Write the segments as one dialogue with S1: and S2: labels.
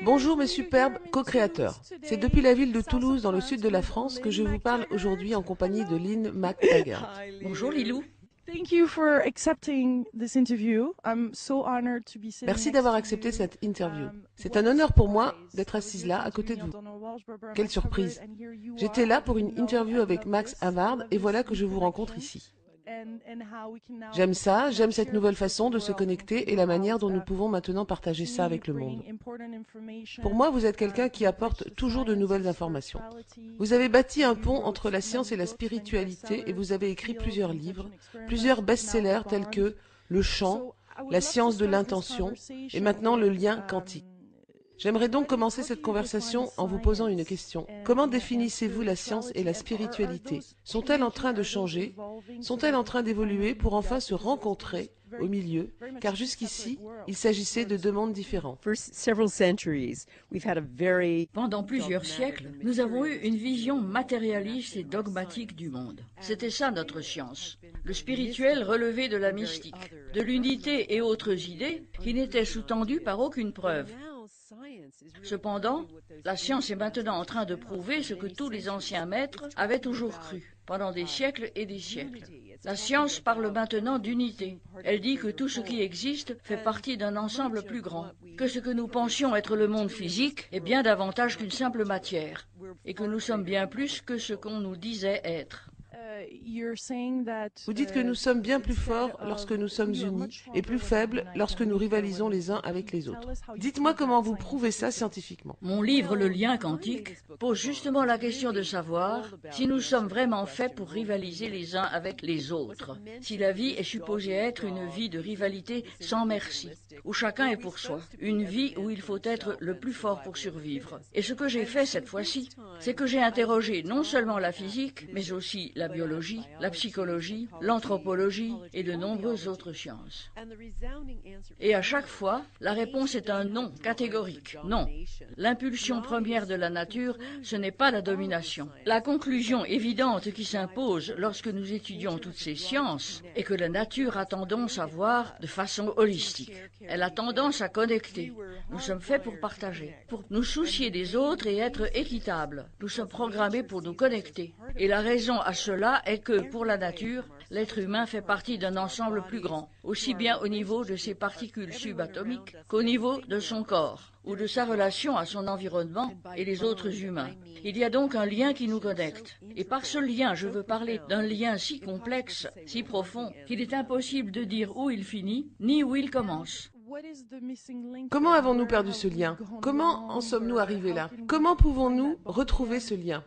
S1: Bonjour mes superbes co-créateurs. C'est depuis la ville de Toulouse dans le sud de la France que je vous parle aujourd'hui en compagnie de Lynn McTaggart.
S2: Bonjour Lilou.
S1: Merci d'avoir accepté cette interview. C'est un honneur pour moi d'être assise là à côté de vous. Quelle surprise. J'étais là pour une interview avec Max Havard et voilà que je vous rencontre ici. J'aime ça, j'aime cette nouvelle façon de se connecter et la manière dont nous pouvons maintenant partager ça avec le monde. Pour moi, vous êtes quelqu'un qui apporte toujours de nouvelles informations. Vous avez bâti un pont entre la science et la spiritualité et vous avez écrit plusieurs livres, plusieurs best-sellers tels que Le chant, La science de l'intention et maintenant le lien quantique. J'aimerais donc commencer cette conversation en vous posant une question. Comment définissez-vous la science et la spiritualité? Sont-elles en train de changer? Sont-elles en train d'évoluer pour enfin se rencontrer au milieu? Car jusqu'ici, il s'agissait de deux mondes différents.
S2: Pendant plusieurs siècles, nous avons eu une vision matérialiste et dogmatique du monde. C'était ça notre science. Le spirituel relevait de la mystique, de l'unité et autres idées qui n'étaient sous-tendues par aucune preuve. Cependant, la science est maintenant en train de prouver ce que tous les anciens maîtres avaient toujours cru, pendant des siècles et des siècles. La science parle maintenant d'unité. Elle dit que tout ce qui existe fait partie d'un ensemble plus grand, que ce que nous pensions être le monde physique est bien davantage qu'une simple matière, et que nous sommes bien plus que ce qu'on nous disait être.
S1: Vous dites que nous sommes bien plus forts lorsque nous sommes unis et plus faibles lorsque nous rivalisons les uns avec les autres. Dites-moi comment vous prouvez ça scientifiquement.
S2: Mon livre Le lien quantique pose justement la question de savoir si nous sommes vraiment faits pour rivaliser les uns avec les autres, si la vie est supposée être une vie de rivalité sans merci, où chacun est pour soi, une vie où il faut être le plus fort pour survivre. Et ce que j'ai fait cette fois-ci, c'est que j'ai interrogé non seulement la physique, mais aussi la biologie, la psychologie, l'anthropologie et de nombreuses autres sciences. Et à chaque fois, la réponse est un non catégorique. Non. L'impulsion première de la nature, ce n'est pas la domination. La conclusion évidente qui s'impose lorsque nous étudions toutes ces sciences est que la nature a tendance à voir de façon holistique. Elle a tendance à connecter. Nous sommes faits pour partager, pour nous soucier des autres et être équitables. Nous sommes programmés pour nous connecter. Et la raison à cela est que, pour la nature, l'être humain fait partie d'un ensemble plus grand, aussi bien au niveau de ses particules subatomiques qu'au niveau de son corps, ou de sa relation à son environnement et les autres humains. Il y a donc un lien qui nous connecte. Et par ce lien, je veux parler d'un lien si complexe, si profond, qu'il est impossible de dire où il finit, ni où il commence.
S1: Comment avons-nous perdu ce lien? Comment en sommes-nous arrivés là? Comment pouvons-nous retrouver ce lien?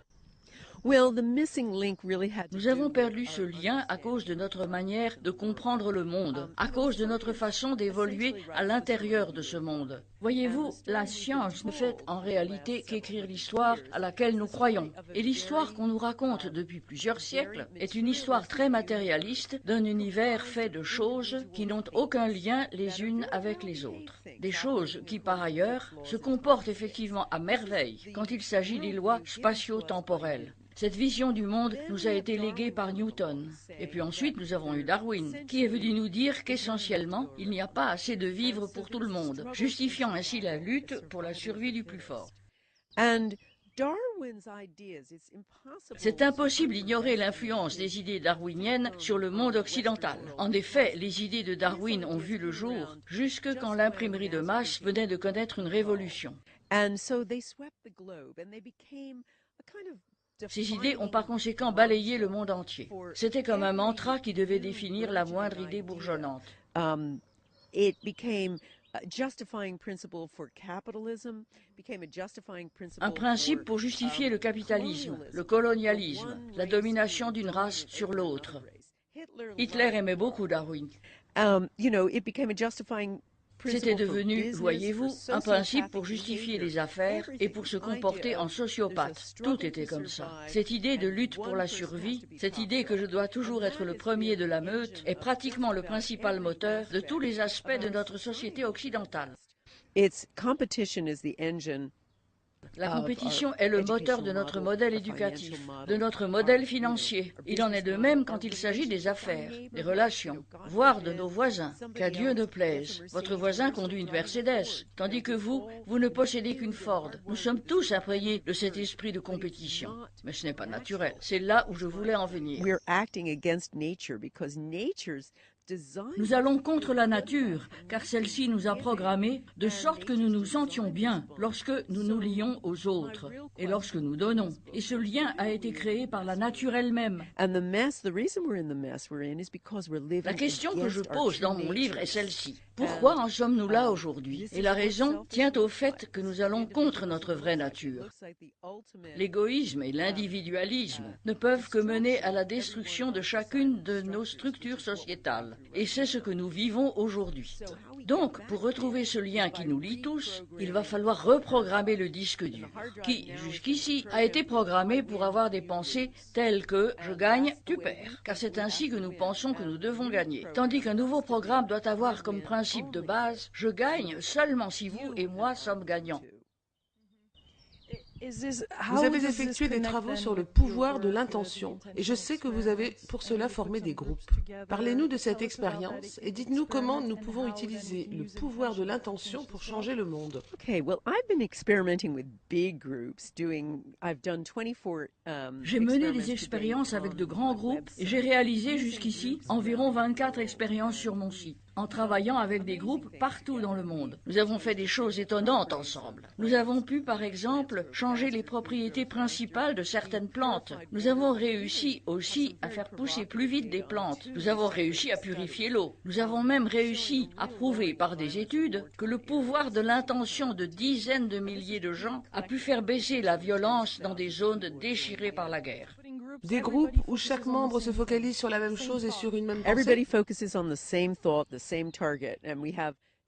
S2: Nous avons perdu ce lien à cause de notre manière de comprendre le monde, à cause de notre façon d'évoluer à l'intérieur de ce monde. Voyez-vous, la science ne fait en réalité qu'écrire l'histoire à laquelle nous croyons. Et l'histoire qu'on nous raconte depuis plusieurs siècles est une histoire très matérialiste d'un univers fait de choses qui n'ont aucun lien les unes avec les autres. Des choses qui, par ailleurs, se comportent effectivement à merveille quand il s'agit des lois spatio-temporelles. Cette vision du monde nous a été léguée par Newton. Et puis ensuite, nous avons eu Darwin, qui est venu nous dire qu'essentiellement, il n'y a pas assez de vivres pour tout le monde, justifiant ainsi la lutte pour la survie du plus fort. C'est impossible d'ignorer l'influence des idées darwiniennes sur le monde occidental. En effet, les idées de Darwin ont vu le jour jusque quand l'imprimerie de masse venait de connaître une révolution. Ces idées ont par conséquent balayé le monde entier. C'était comme un mantra qui devait définir la moindre idée bourgeonnante.
S3: Un
S2: principe pour justifier le capitalisme, le colonialisme, la domination d'une race sur l'autre. Hitler aimait beaucoup Darwin. C'était devenu, voyez-vous, un principe pour justifier les affaires et pour se comporter en sociopathe. Tout était comme ça. Cette idée de lutte pour la survie, cette idée que je dois toujours être le premier de la meute, est pratiquement le principal moteur de tous les aspects de notre société occidentale. La compétition est le moteur de notre modèle éducatif, de notre modèle financier. Il en est de même quand il s'agit des affaires, des relations, voire de nos voisins. Qu'à Dieu ne plaise, votre voisin conduit une Mercedes, tandis que vous ne possédez qu'une Ford. Nous sommes tous imprégnés de cet esprit de compétition. Mais ce n'est pas naturel. C'est là où je voulais en venir. Nous allons contre la nature, car celle-ci nous a programmés de sorte que nous nous sentions bien lorsque nous nous lions aux autres et lorsque nous donnons. Et ce lien a été créé par la nature elle-même. La question que je pose dans mon livre est celle-ci. Pourquoi en sommes-nous là aujourd'hui? Et la raison tient au fait que nous allons contre notre vraie nature. L'égoïsme et l'individualisme ne peuvent que mener à la destruction de chacune de nos structures sociétales. Et c'est ce que nous vivons aujourd'hui. Donc, pour retrouver ce lien qui nous lie tous, il va falloir reprogrammer le disque dur, qui, jusqu'ici, a été programmé pour avoir des pensées telles que « je gagne, tu perds », car c'est ainsi que nous pensons que nous devons gagner. Tandis qu'un nouveau programme doit avoir comme principe de base « je gagne seulement si vous et moi sommes gagnants ».
S1: Vous avez effectué des travaux sur le pouvoir de l'intention et je sais que vous avez pour cela formé des groupes. Parlez-nous de cette expérience et dites-nous comment nous pouvons utiliser le pouvoir de l'intention pour changer le monde.
S2: J'ai mené des expériences avec de grands groupes et j'ai réalisé jusqu'ici environ 24 expériences sur mon site, en travaillant avec des groupes partout dans le monde. Nous avons fait des choses étonnantes ensemble. Nous avons pu, par exemple, changer les propriétés principales de certaines plantes. Nous avons réussi aussi à faire pousser plus vite des plantes. Nous avons réussi à purifier l'eau. Nous avons même réussi à prouver par des études que le pouvoir de l'intention de dizaines de milliers de gens a pu faire baisser la violence dans des zones déchirées par la guerre.
S1: Des groupes où chaque membre se focalise sur la même chose et sur une même pensée.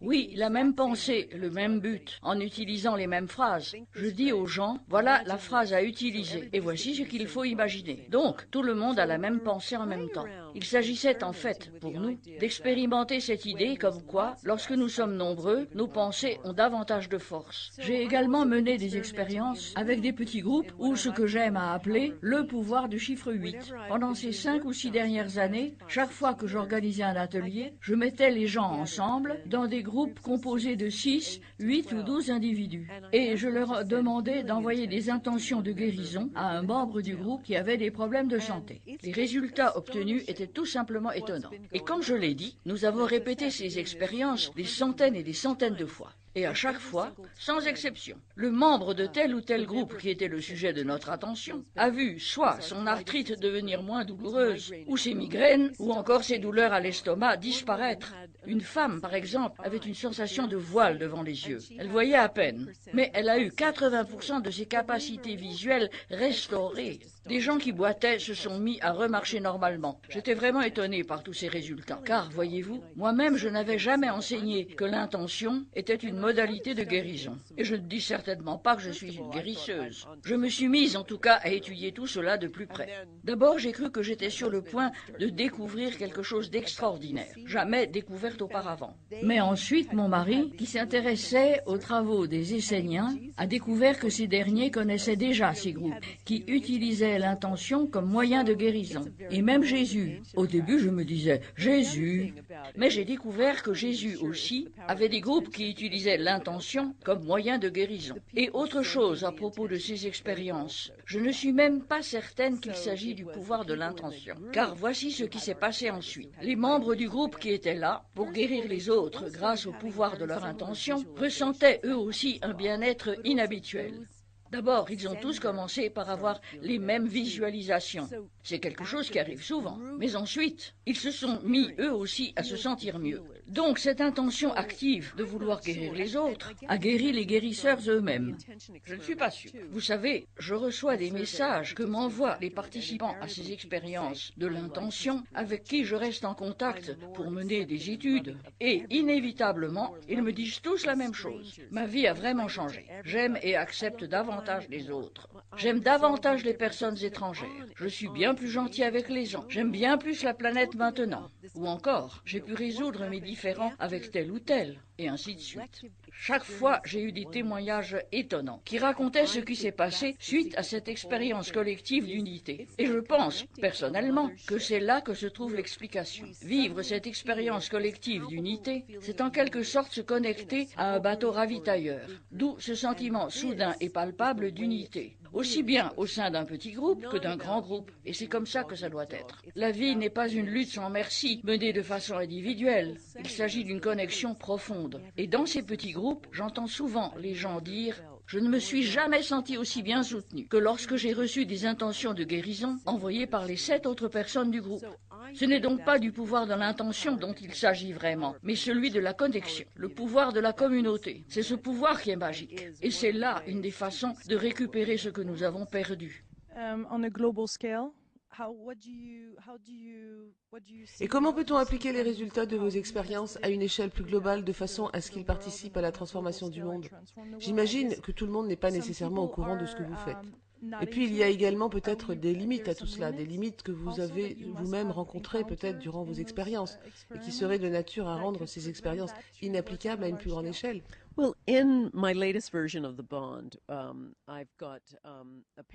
S2: Oui, la même pensée, le même but, en utilisant les mêmes phrases. Je dis aux gens, voilà la phrase à utiliser, et voici ce qu'il faut imaginer. Donc, tout le monde a la même pensée en même temps. Il s'agissait en fait, pour nous, d'expérimenter cette idée comme quoi, lorsque nous sommes nombreux, nos pensées ont davantage de force. J'ai également mené des expériences avec des petits groupes ou ce que j'aime à appeler le pouvoir du chiffre 8. Pendant ces 5 ou 6 dernières années, chaque fois que j'organisais un atelier, je mettais les gens ensemble dans des groupes composés de 6, 8 ou 12 individus. Et je leur demandais d'envoyer des intentions de guérison à un membre du groupe qui avait des problèmes de santé. Les résultats obtenus étaient tout simplement étonnants. Et comme je l'ai dit, nous avons répété ces expériences des centaines et des centaines de fois. Et à chaque fois, sans exception, le membre de tel ou tel groupe qui était le sujet de notre attention a vu soit son arthrite devenir moins douloureuse, ou ses migraines, ou encore ses douleurs à l'estomac disparaître. Une femme, par exemple, avait une sensation de voile devant les yeux. Elle voyait à peine, mais elle a eu 80% de ses capacités visuelles restaurées. Des gens qui boitaient se sont mis à remarcher normalement. J'étais vraiment étonné par tous ces résultats. Car, voyez-vous, moi-même je n'avais jamais enseigné que l'intention était une modalité de guérison. Et je ne dis certainement pas que je suis une guérisseuse. Je me suis mise en tout cas à étudier tout cela de plus près. D'abord, j'ai cru que j'étais sur le point de découvrir quelque chose d'extraordinaire, jamais découvert auparavant. Mais ensuite, mon mari, qui s'intéressait aux travaux des Esséniens, a découvert que ces derniers connaissaient déjà ces groupes, qui utilisaient l'intention comme moyen de guérison. Et même Jésus. Au début, je me disais « Jésus ». Mais j'ai découvert que Jésus aussi avait des groupes qui utilisaient l'intention comme moyen de guérison. Et autre chose à propos de ces expériences, je ne suis même pas certaine qu'il s'agit du pouvoir de l'intention. Car voici ce qui s'est passé ensuite. Les membres du groupe qui étaient là, pour guérir les autres grâce au pouvoir de leur intention, ressentaient eux aussi un bien-être inhabituel. D'abord, ils ont tous commencé par avoir les mêmes visualisations. C'est quelque chose qui arrive souvent. Mais ensuite, ils se sont mis eux aussi à se sentir mieux. Donc, cette intention active de vouloir guérir les autres a guéri les guérisseurs eux-mêmes. Je ne suis pas sûre. Vous savez, je reçois des messages que m'envoient les participants à ces expériences de l'intention avec qui je reste en contact pour mener des études. Et inévitablement, ils me disent tous la même chose. Ma vie a vraiment changé. J'aime et accepte davantage les autres. J'aime davantage les personnes étrangères. Je suis bien plus gentil avec les gens. J'aime bien plus la planète maintenant. Ou encore, j'ai pu résoudre mes différends avec tel ou tel, et ainsi de suite. Chaque fois, j'ai eu des témoignages étonnants qui racontaient ce qui s'est passé suite à cette expérience collective d'unité. Et je pense, personnellement, que c'est là que se trouve l'explication. Vivre cette expérience collective d'unité, c'est en quelque sorte se connecter à un bateau ravitailleur, d'où ce sentiment soudain et palpable d'unité, aussi bien au sein d'un petit groupe que d'un grand groupe. Et c'est comme ça que ça doit être. La vie n'est pas une lutte sans merci, menée de façon individuelle. Il s'agit d'une connexion profonde. Et dans ces petits groupes, j'entends souvent les gens dire « Je ne me suis jamais senti aussi bien soutenu que lorsque j'ai reçu des intentions de guérison envoyées par les 7 autres personnes du groupe. » Ce n'est donc pas du pouvoir de l'intention dont il s'agit vraiment, mais celui de la connexion, le pouvoir de la communauté. C'est ce pouvoir qui est magique. Et c'est là une des façons de récupérer ce que nous avons perdu.
S1: Et comment peut-on appliquer les résultats de vos expériences à une échelle plus globale de façon à ce qu'ils participent à la transformation du monde? J'imagine que tout le monde n'est pas nécessairement au courant de ce que vous faites. Et puis il y a également peut-être des limites à tout cela, des limites que vous avez vous-même rencontrées peut-être durant vos expériences et qui seraient de nature à rendre ces expériences inapplicables à une plus grande échelle.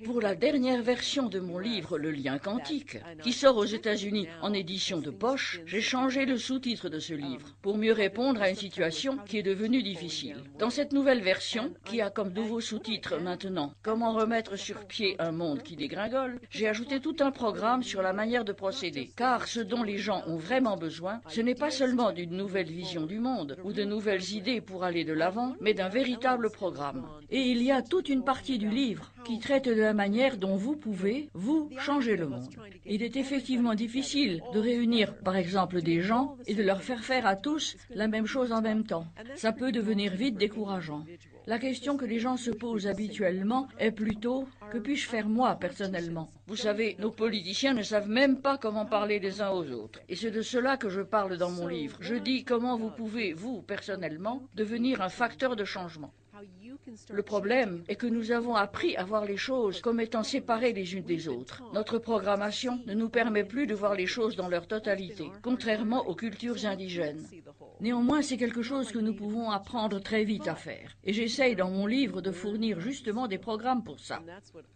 S2: Pour la dernière version de mon livre Le lien quantique, qui sort aux États-Unis en édition de poche, j'ai changé le sous-titre de ce livre pour mieux répondre à une situation qui est devenue difficile. Dans cette nouvelle version, qui a comme nouveau sous-titre maintenant « Comment remettre sur pied un monde qui dégringole », j'ai ajouté tout un programme sur la manière de procéder. Car ce dont les gens ont vraiment besoin, ce n'est pas seulement d'une nouvelle vision du monde ou de nouvelles idées pour aller de l'avant, mais d'un véritable programme. Et il y a toute une partie du livre qui traite de la manière dont vous pouvez, vous, changer le monde. Il est effectivement difficile de réunir, par exemple, des gens et de leur faire à tous la même chose en même temps. Ça peut devenir vite décourageant. La question que les gens se posent habituellement est plutôt « Que puis-je faire moi, personnellement ?» Vous savez, nos politiciens ne savent même pas comment parler les uns aux autres. Et c'est de cela que je parle dans mon livre. Je dis comment vous pouvez, vous, personnellement, devenir un facteur de changement. Le problème est que nous avons appris à voir les choses comme étant séparées les unes des autres. Notre programmation ne nous permet plus de voir les choses dans leur totalité, contrairement aux cultures indigènes. Néanmoins, c'est quelque chose que nous pouvons apprendre très vite à faire. Et j'essaye dans mon livre de fournir justement des programmes pour ça.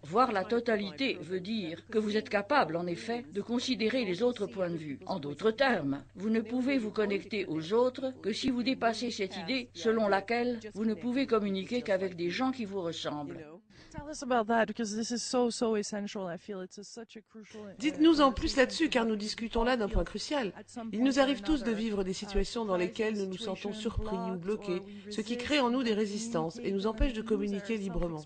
S2: Voir la totalité veut dire que vous êtes capable, en effet, de considérer les autres points de vue. En d'autres termes, vous ne pouvez vous connecter aux autres que si vous dépassez cette idée selon laquelle vous ne pouvez communiquer qu'avec des gens qui vous ressemblent.
S1: Dites-nous en plus là-dessus, car nous discutons là d'un point crucial. Il nous arrive tous de vivre des situations dans lesquelles nous nous sentons surpris ou bloqués, ce qui crée en nous des résistances et nous empêche de communiquer librement.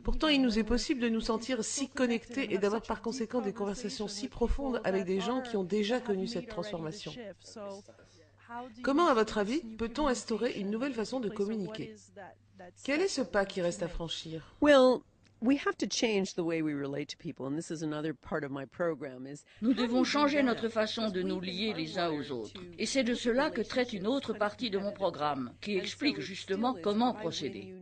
S1: Pourtant, il nous est possible de nous sentir si connectés et d'avoir par conséquent des conversations si profondes avec des gens qui ont déjà connu cette transformation. Comment, à votre avis, peut-on instaurer une nouvelle façon de communiquer? Quel est ce pas qui reste à franchir?
S2: Nous devons changer notre façon de nous lier les uns aux autres. Et c'est de cela que traite une autre partie de mon programme, qui explique justement comment procéder.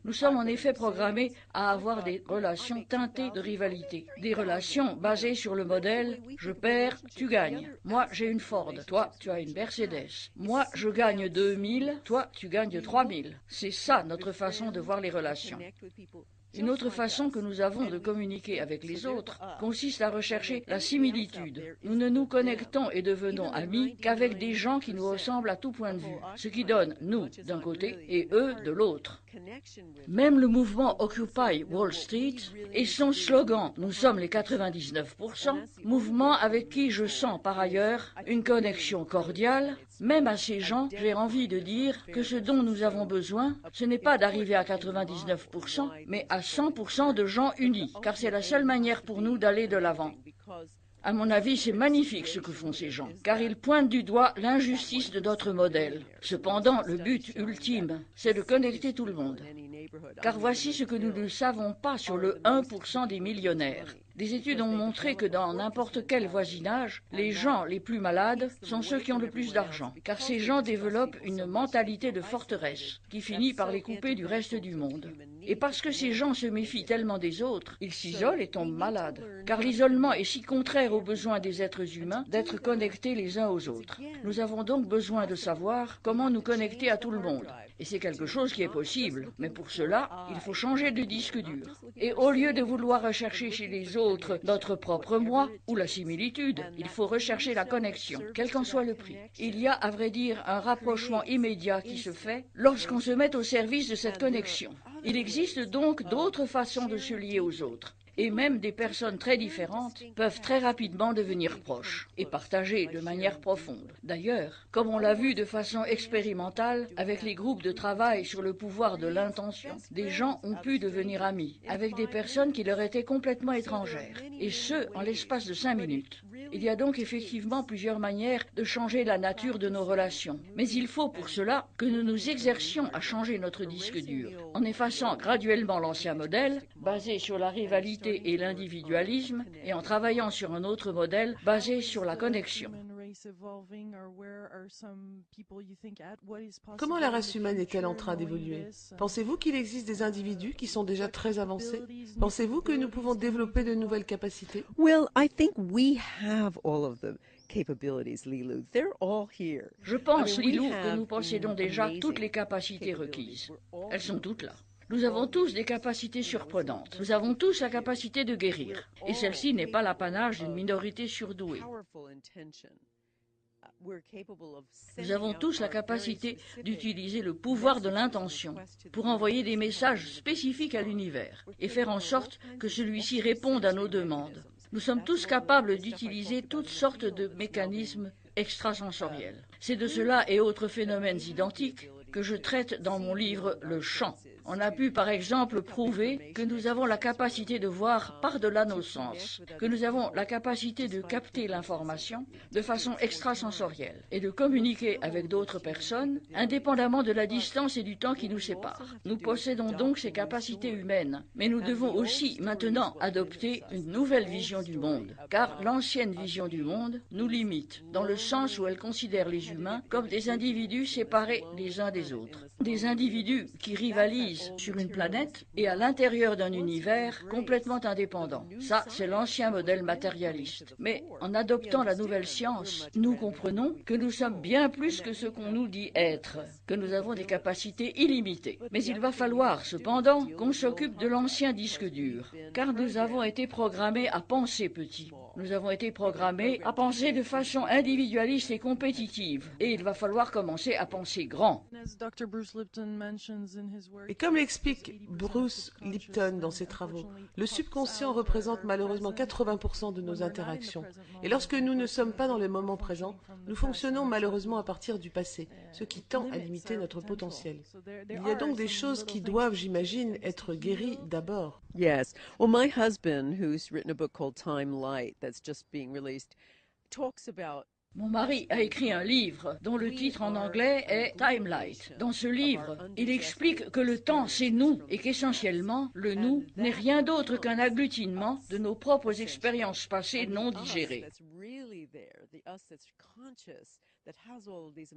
S2: Nous sommes en effet programmés à avoir des relations teintées de rivalité. Des relations basées sur le modèle « je perds, tu gagnes ». Moi, j'ai une Ford, toi, tu as une Mercedes. Moi, je gagne 2000, toi, tu gagnes 3000. C'est ça notre façon de voir les relations. Une autre façon que nous avons de communiquer avec les autres consiste à rechercher la similitude. Nous ne nous connectons et devenons amis qu'avec des gens qui nous ressemblent à tout point de vue, ce qui donne nous d'un côté et eux de l'autre. Même le mouvement Occupy Wall Street et son slogan « Nous sommes les 99%», mouvement avec qui je sens par ailleurs une connexion cordiale. Même à ces gens, j'ai envie de dire que ce dont nous avons besoin, ce n'est pas d'arriver à 99%, mais à 100% de gens unis, car c'est la seule manière pour nous d'aller de l'avant. À mon avis, c'est magnifique ce que font ces gens, car ils pointent du doigt l'injustice de notre modèle. Cependant, le but ultime, c'est de connecter tout le monde. Car voici ce que nous ne savons pas sur le 1% des millionnaires. Des études ont montré que dans n'importe quel voisinage, les gens les plus malades sont ceux qui ont le plus d'argent, car ces gens développent une mentalité de forteresse qui finit par les couper du reste du monde. Et parce que ces gens se méfient tellement des autres, ils s'isolent et tombent malades, car l'isolement est si contraire aux besoins des êtres humains d'être connectés les uns aux autres. Nous avons donc besoin de savoir comment nous connecter à tout le monde. Et c'est quelque chose qui est possible, mais pour cela, il faut changer de disque dur. Et au lieu de vouloir rechercher chez les autres notre propre moi ou la similitude, il faut rechercher la connexion, quel qu'en soit le prix. Il y a, à vrai dire, un rapprochement immédiat qui se fait lorsqu'on se met au service de cette connexion. Il existe donc d'autres façons de se lier aux autres. Et même des personnes très différentes peuvent très rapidement devenir proches et partager de manière profonde. D'ailleurs, comme on l'a vu de façon expérimentale avec les groupes de travail sur le pouvoir de l'intention, des gens ont pu devenir amis avec des personnes qui leur étaient complètement étrangères, et ce, en l'espace de 5 minutes. Il y a donc effectivement plusieurs manières de changer la nature de nos relations. Mais il faut pour cela que nous nous exercions à changer notre disque dur, en effaçant graduellement l'ancien modèle, basé sur la rivalité et l'individualisme, et en travaillant sur un autre modèle basé sur la connexion.
S1: Comment la race humaine est-elle en train d'évoluer? Pensez-vous qu'il existe des individus qui sont déjà très avancés? Pensez-vous que nous pouvons développer de nouvelles capacités?
S3: Well, I think we have all of the capabilities, Lilu. They're all here.
S2: Je pense, Lilou, que nous possédons déjà toutes les capacités requises. Elles sont toutes là. Nous avons tous des capacités surprenantes. Nous avons tous la capacité de guérir. Et celle-ci n'est pas l'apanage d'une minorité surdouée. Nous avons tous la capacité d'utiliser le pouvoir de l'intention pour envoyer des messages spécifiques à l'univers et faire en sorte que celui-ci réponde à nos demandes. Nous sommes tous capables d'utiliser toutes sortes de mécanismes extrasensoriels. C'est de cela et autres phénomènes identiques que je traite dans mon livre « Le chant ». On a pu par exemple prouver que nous avons la capacité de voir par-delà nos sens, que nous avons la capacité de capter l'information de façon extrasensorielle et de communiquer avec d'autres personnes indépendamment de la distance et du temps qui nous séparent. Nous possédons donc ces capacités humaines, mais nous devons aussi maintenant adopter une nouvelle vision du monde, car l'ancienne vision du monde nous limite, dans le sens où elle considère les humains comme des individus séparés les uns des autres, des individus qui rivalisent sur une planète et à l'intérieur d'un univers complètement indépendant. Ça, c'est l'ancien modèle matérialiste. Mais en adoptant la nouvelle science, nous comprenons que nous sommes bien plus que ce qu'on nous dit être, que nous avons des capacités illimitées. Mais il va falloir, cependant, qu'on s'occupe de l'ancien disque dur, car nous avons été programmés à penser petit. Nous avons été programmés à penser de façon individualiste et compétitive, et il va falloir commencer à penser grand.
S1: Et comme l'explique Bruce Lipton dans ses travaux, le subconscient représente malheureusement 80% de nos interactions. Et lorsque nous ne sommes pas dans le moment présent, nous fonctionnons malheureusement à partir du passé, ce qui tend à limiter notre potentiel. Il y a donc des choses qui doivent, j'imagine, être guéries d'abord.
S3: Yes. Well, my husband, who's written a book called Time Light that's just being released, talks about
S2: Mon mari a écrit un livre dont le titre en anglais est Time Light. Dans ce livre, il explique que le temps, c'est nous et qu'essentiellement, le nous n'est rien d'autre qu'un agglutinement de nos propres expériences passées non digérées.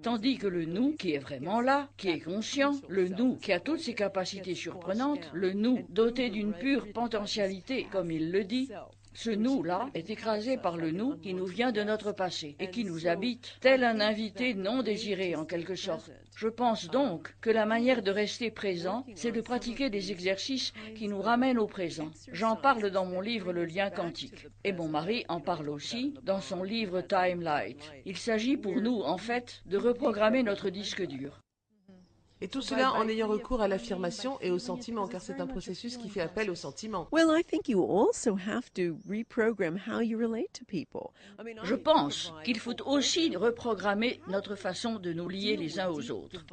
S2: Tandis que le nous qui est vraiment là, qui est conscient, le nous qui a toutes ses capacités surprenantes, le nous doté d'une pure potentialité, comme il le dit, ce nous-là est écrasé par le nous qui nous vient de notre passé et qui nous habite, tel un invité non désiré en quelque sorte. Je pense donc que la manière de rester présent, c'est de pratiquer des exercices qui nous ramènent au présent. J'en parle dans mon livre Le lien quantique. Et mon mari en parle aussi dans son livre Time Light. Il s'agit pour nous, en fait, de reprogrammer notre disque dur.
S1: Et tout cela en ayant recours à l'affirmation et au sentiment, car c'est un processus qui fait appel au sentiment.
S3: Well, I think you also have to reprogram how you relate to people.
S2: Je pense qu'il faut aussi reprogrammer notre façon de nous lier les uns aux autres.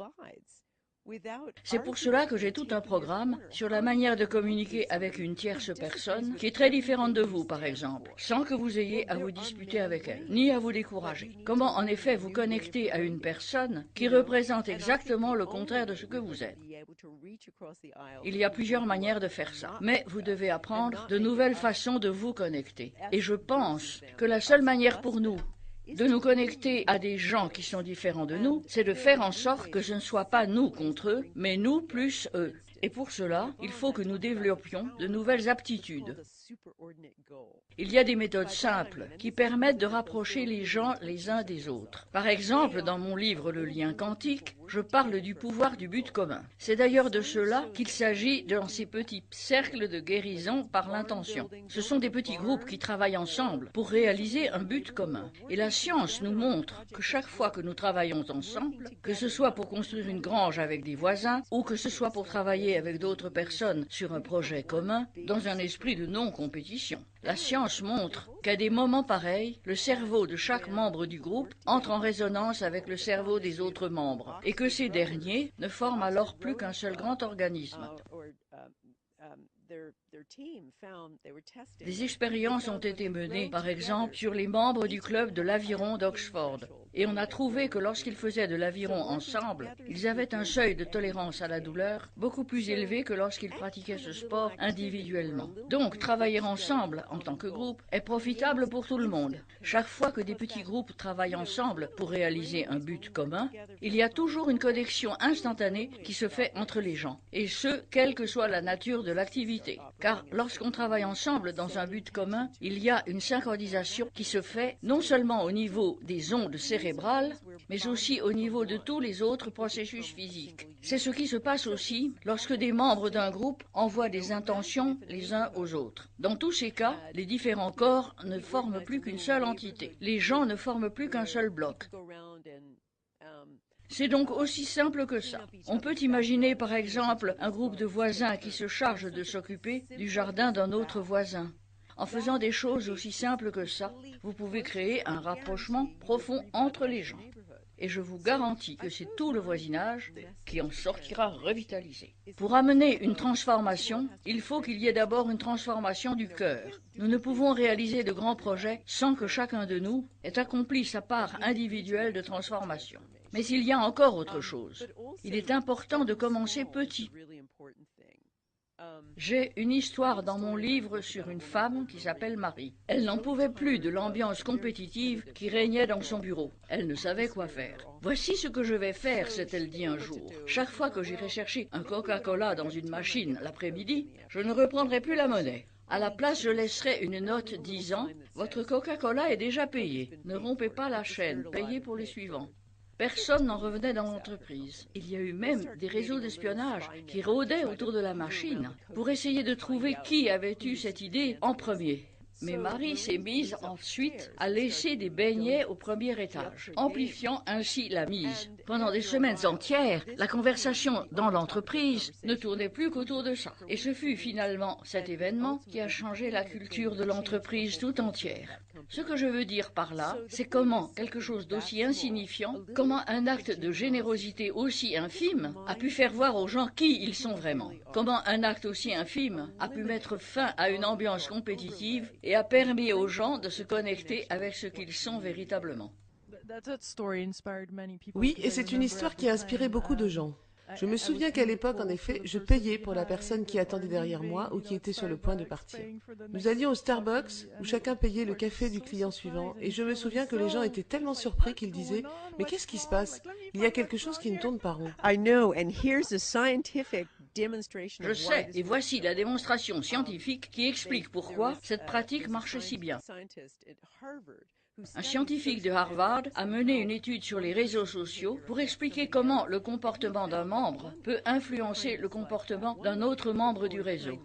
S2: C'est pour cela que j'ai tout un programme sur la manière de communiquer avec une tierce personne qui est très différente de vous, par exemple, sans que vous ayez à vous disputer avec elle, ni à vous décourager. Comment, en effet, vous connecter à une personne qui représente exactement le contraire de ce que vous êtes. Il y a plusieurs manières de faire ça, mais vous devez apprendre de nouvelles façons de vous connecter. Et je pense que la seule manière pour nous de nous connecter à des gens qui sont différents de nous, c'est de faire en sorte que ce ne soit pas nous contre eux, mais nous plus eux. Et pour cela, il faut que nous développions de nouvelles aptitudes. Il y a des méthodes simples qui permettent de rapprocher les gens les uns des autres. Par exemple, dans mon livre Le lien quantique, je parle du pouvoir du but commun. C'est d'ailleurs de cela qu'il s'agit dans ces petits cercles de guérison par l'intention. Ce sont des petits groupes qui travaillent ensemble pour réaliser un but commun. Et la science nous montre que chaque fois que nous travaillons ensemble, que ce soit pour construire une grange avec des voisins ou que ce soit pour travailler avec d'autres personnes sur un projet commun, dans un esprit de non-compétition. La science montre qu'à des moments pareils, le cerveau de chaque membre du groupe entre en résonance avec le cerveau des autres membres et que ces derniers ne forment alors plus qu'un seul grand organisme. Des expériences ont été menées, par exemple, sur les membres du club de l'aviron d'Oxford. Et on a trouvé que lorsqu'ils faisaient de l'aviron ensemble, ils avaient un seuil de tolérance à la douleur beaucoup plus élevé que lorsqu'ils pratiquaient ce sport individuellement. Donc, travailler ensemble en tant que groupe est profitable pour tout le monde. Chaque fois que des petits groupes travaillent ensemble pour réaliser un but commun, il y a toujours une connexion instantanée qui se fait entre les gens, et ce, quelle que soit la nature de l'activité. Car lorsqu'on travaille ensemble dans un but commun, il y a une synchronisation qui se fait non seulement au niveau des ondes cérébrales, mais aussi au niveau de tous les autres processus physiques. C'est ce qui se passe aussi lorsque des membres d'un groupe envoient des intentions les uns aux autres. Dans tous ces cas, les différents corps ne forment plus qu'une seule entité. Les gens ne forment plus qu'un seul bloc. C'est donc aussi simple que ça. On peut imaginer par exemple un groupe de voisins qui se charge de s'occuper du jardin d'un autre voisin. En faisant des choses aussi simples que ça, vous pouvez créer un rapprochement profond entre les gens. Et je vous garantis que c'est tout le voisinage qui en sortira revitalisé. Pour amener une transformation, il faut qu'il y ait d'abord une transformation du cœur. Nous ne pouvons réaliser de grands projets sans que chacun de nous ait accompli sa part individuelle de transformation. Mais il y a encore autre chose. Il est important de commencer petit. J'ai une histoire dans mon livre sur une femme qui s'appelle Marie. Elle n'en pouvait plus de l'ambiance compétitive qui régnait dans son bureau. Elle ne savait quoi faire. Voici ce que je vais faire, s'est-elle dit un jour. Chaque fois que j'irai chercher un Coca-Cola dans une machine l'après-midi, je ne reprendrai plus la monnaie. À la place, je laisserai une note disant « Votre Coca-Cola est déjà payé. Ne rompez pas la chaîne. Payez pour les suivants. » Personne n'en revenait dans l'entreprise. Il y a eu même des réseaux d'espionnage qui rôdaient autour de la machine pour essayer de trouver qui avait eu cette idée en premier. Mais Marie s'est mise ensuite à laisser des beignets au premier étage, amplifiant ainsi la mise. Pendant des semaines entières, la conversation dans l'entreprise ne tournait plus qu'autour de ça. Et ce fut finalement cet événement qui a changé la culture de l'entreprise tout entière. Ce que je veux dire par là, c'est comment quelque chose d'aussi insignifiant, comment un acte de générosité aussi infime a pu faire voir aux gens qui ils sont vraiment. Comment un acte aussi infime a pu mettre fin à une ambiance compétitive et a permis aux gens de se connecter avec ce qu'ils sont véritablement.
S1: Oui, et c'est une histoire qui a inspiré beaucoup de gens. Je me souviens qu'à l'époque, en effet, je payais pour la personne qui attendait derrière moi ou qui était sur le point de partir. Nous allions au Starbucks où chacun payait le café du client suivant et je me souviens que les gens étaient tellement surpris qu'ils disaient « Mais qu'est-ce qui se passe? Il y a quelque chose qui ne tourne pas rond. »
S2: Je sais, et voici la démonstration scientifique qui explique pourquoi cette pratique marche si bien. Un scientifique de Harvard a mené une étude sur les réseaux sociaux pour expliquer comment le comportement d'un membre peut influencer le comportement d'un autre membre du réseau.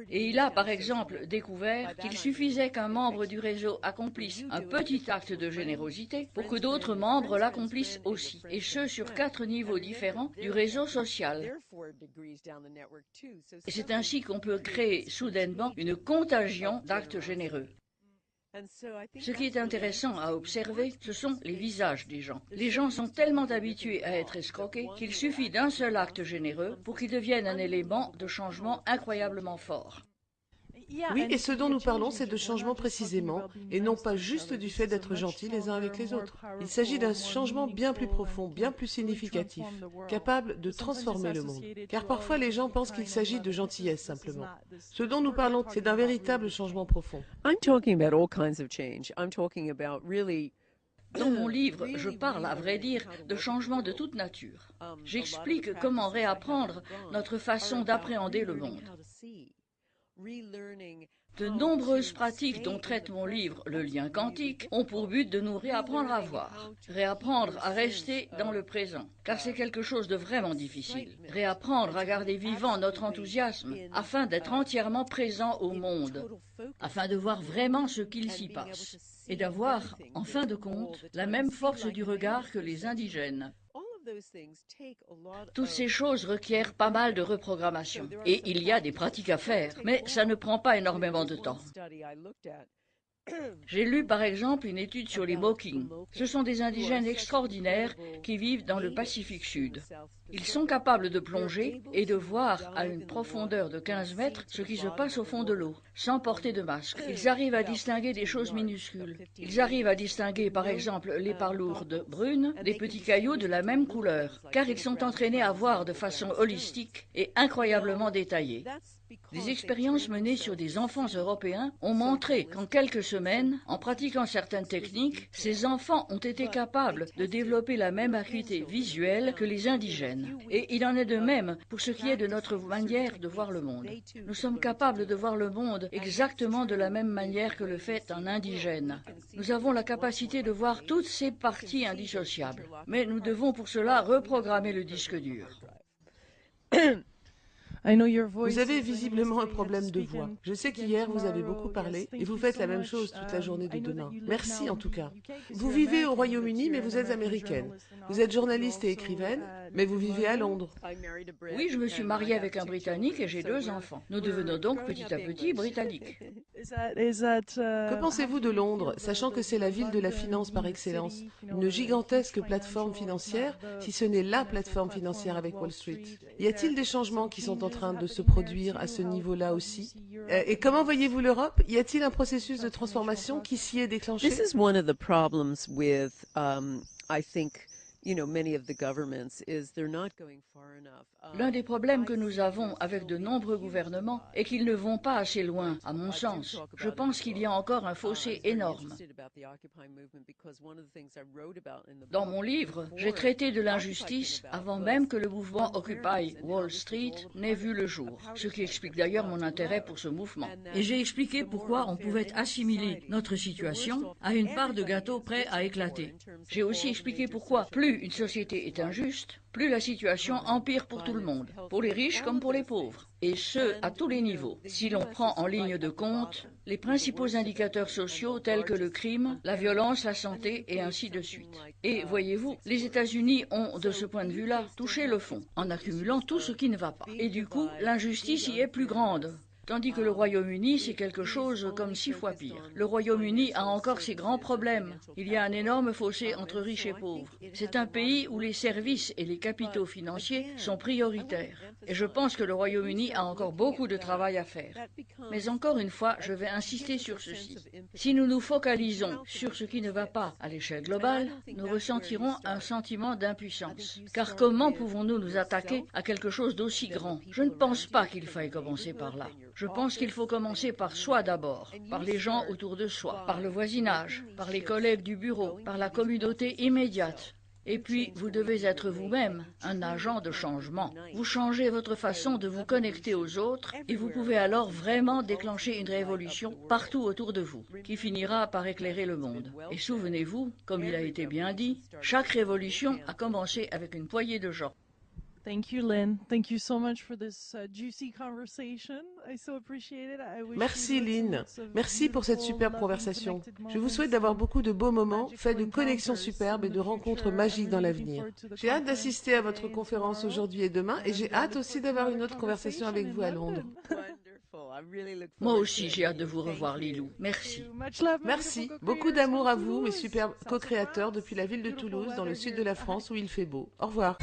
S2: Et il a, par exemple, découvert qu'il suffisait qu'un membre du réseau accomplisse un petit acte de générosité pour que d'autres membres l'accomplissent aussi, et ce sur 4 niveaux différents du réseau social. Et c'est ainsi qu'on peut créer soudainement une contagion d'actes généreux. Ce qui est intéressant à observer, ce sont les visages des gens. Les gens sont tellement habitués à être escroqués qu'il suffit d'un seul acte généreux pour qu'ils deviennent un élément de changement incroyablement fort.
S1: Oui, et ce dont nous parlons, c'est de changement précisément, et non pas juste du fait d'être gentils les uns avec les autres. Il s'agit d'un changement bien plus profond, bien plus significatif, capable de transformer le monde. Car parfois les gens pensent qu'il s'agit de gentillesse simplement. Ce dont nous parlons, c'est d'un véritable changement profond.
S3: I'm talking about all kinds of change. I'm talking about really
S2: Dans mon livre, je parle, à vrai dire, de changements de toute nature. J'explique comment réapprendre notre façon d'appréhender le monde. De nombreuses pratiques dont traite mon livre, Le lien quantique, ont pour but de nous réapprendre à voir, réapprendre à rester dans le présent, car c'est quelque chose de vraiment difficile. Réapprendre à garder vivant notre enthousiasme afin d'être entièrement présent au monde, afin de voir vraiment ce qu'il s'y passe, et d'avoir, en fin de compte, la même force du regard que les indigènes. Toutes ces choses requièrent pas mal de reprogrammation. Et il y a des pratiques à faire, mais ça ne prend pas énormément de temps. J'ai lu par exemple une étude sur les Mokings. Ce sont des indigènes extraordinaires qui vivent dans le Pacifique Sud. Ils sont capables de plonger et de voir à une profondeur de 15 mètres ce qui se passe au fond de l'eau, sans porter de masque. Ils arrivent à distinguer des choses minuscules. Ils arrivent à distinguer par exemple les palourdes brunes des petits cailloux de la même couleur, car ils sont entraînés à voir de façon holistique et incroyablement détaillée. Des expériences menées sur des enfants européens ont montré qu'en quelques semaines, en pratiquant certaines techniques, ces enfants ont été capables de développer la même acuité visuelle que les indigènes. Et il en est de même pour ce qui est de notre manière de voir le monde. Nous sommes capables de voir le monde exactement de la même manière que le fait un indigène. Nous avons la capacité de voir toutes ces parties indissociables. Mais nous devons pour cela reprogrammer le disque dur.
S1: Vous avez visiblement un problème de voix. Je sais qu'hier, vous avez beaucoup parlé et vous faites la même chose toute la journée de demain. Merci en tout cas. Vous vivez au Royaume-Uni, mais vous êtes américaine. Vous êtes journaliste et écrivaine, mais vous vivez à Londres.
S2: Oui, je me suis mariée avec un Britannique et j'ai 2 enfants. Nous devenons donc petit à petit britanniques.
S1: Que pensez-vous de Londres, sachant que c'est la ville de la finance par excellence, une gigantesque plateforme financière, si ce n'est la plateforme financière avec Wall Street? Y a-t-il des changements qui sont en train de se produire à ce niveau-là aussi? Et comment voyez-vous l'Europe? Y a-t-il un processus de transformation qui s'y est déclenché?
S3: This is one of the problems with, I think, many of the governments is they're not going far enough.
S2: L'un des problèmes que nous avons avec de nombreux gouvernements est qu'ils ne vont pas assez loin, à mon sens. Je pense qu'il y a encore un fossé énorme. Dans mon livre, j'ai traité de l'injustice avant même que le mouvement Occupy Wall Street n'ait vu le jour, ce qui explique d'ailleurs mon intérêt pour ce mouvement. Et j'ai expliqué pourquoi on pouvait assimiler notre situation à une part de gâteau prêt à éclater. J'ai aussi expliqué pourquoi plus une société est injuste, plus la situation empire pour tout le monde, pour les riches comme pour les pauvres, et ce, à tous les niveaux. Si l'on prend en ligne de compte les principaux indicateurs sociaux tels que le crime, la violence, la santé, et ainsi de suite. Et voyez-vous, les États-Unis ont, de ce point de vue-là, touché le fond, en accumulant tout ce qui ne va pas. Et du coup, l'injustice y est plus grande. Tandis que le Royaume-Uni, c'est quelque chose comme 6 fois pire. Le Royaume-Uni a encore ses grands problèmes. Il y a un énorme fossé entre riches et pauvres. C'est un pays où les services et les capitaux financiers sont prioritaires. Et je pense que le Royaume-Uni a encore beaucoup de travail à faire. Mais encore une fois, je vais insister sur ceci. Si nous nous focalisons sur ce qui ne va pas à l'échelle globale, nous ressentirons un sentiment d'impuissance. Car comment pouvons-nous nous attaquer à quelque chose d'aussi grand? Je ne pense pas qu'il faille commencer par là. Je pense qu'il faut commencer par soi d'abord, par les gens autour de soi, par le voisinage, par les collègues du bureau, par la communauté immédiate. Et puis, vous devez être vous-même un agent de changement. Vous changez votre façon de vous connecter aux autres et vous pouvez alors vraiment déclencher une révolution partout autour de vous, qui finira par éclairer le monde. Et souvenez-vous, comme il a été bien dit, chaque révolution a commencé avec une poignée de gens.
S4: Thank you, Lynn. Thank you so much for this juicy conversation. I so appreciate it.
S1: Merci Lynn. Merci pour cette superbe conversation. Je vous souhaite d'avoir beaucoup de beaux moments, faits de connexions superbes et de rencontres magiques dans l'avenir. J'ai hâte d'assister à votre conférence aujourd'hui et demain et j'ai hâte aussi d'avoir une autre conversation avec vous à Londres.
S3: Wonderful.
S2: Moi aussi, j'ai hâte de vous revoir, Lilou. Merci.
S1: Merci. Beaucoup d'amour à vous, mes superbes co-créateurs depuis la ville de Toulouse, dans le sud de la France où il fait beau. Au revoir.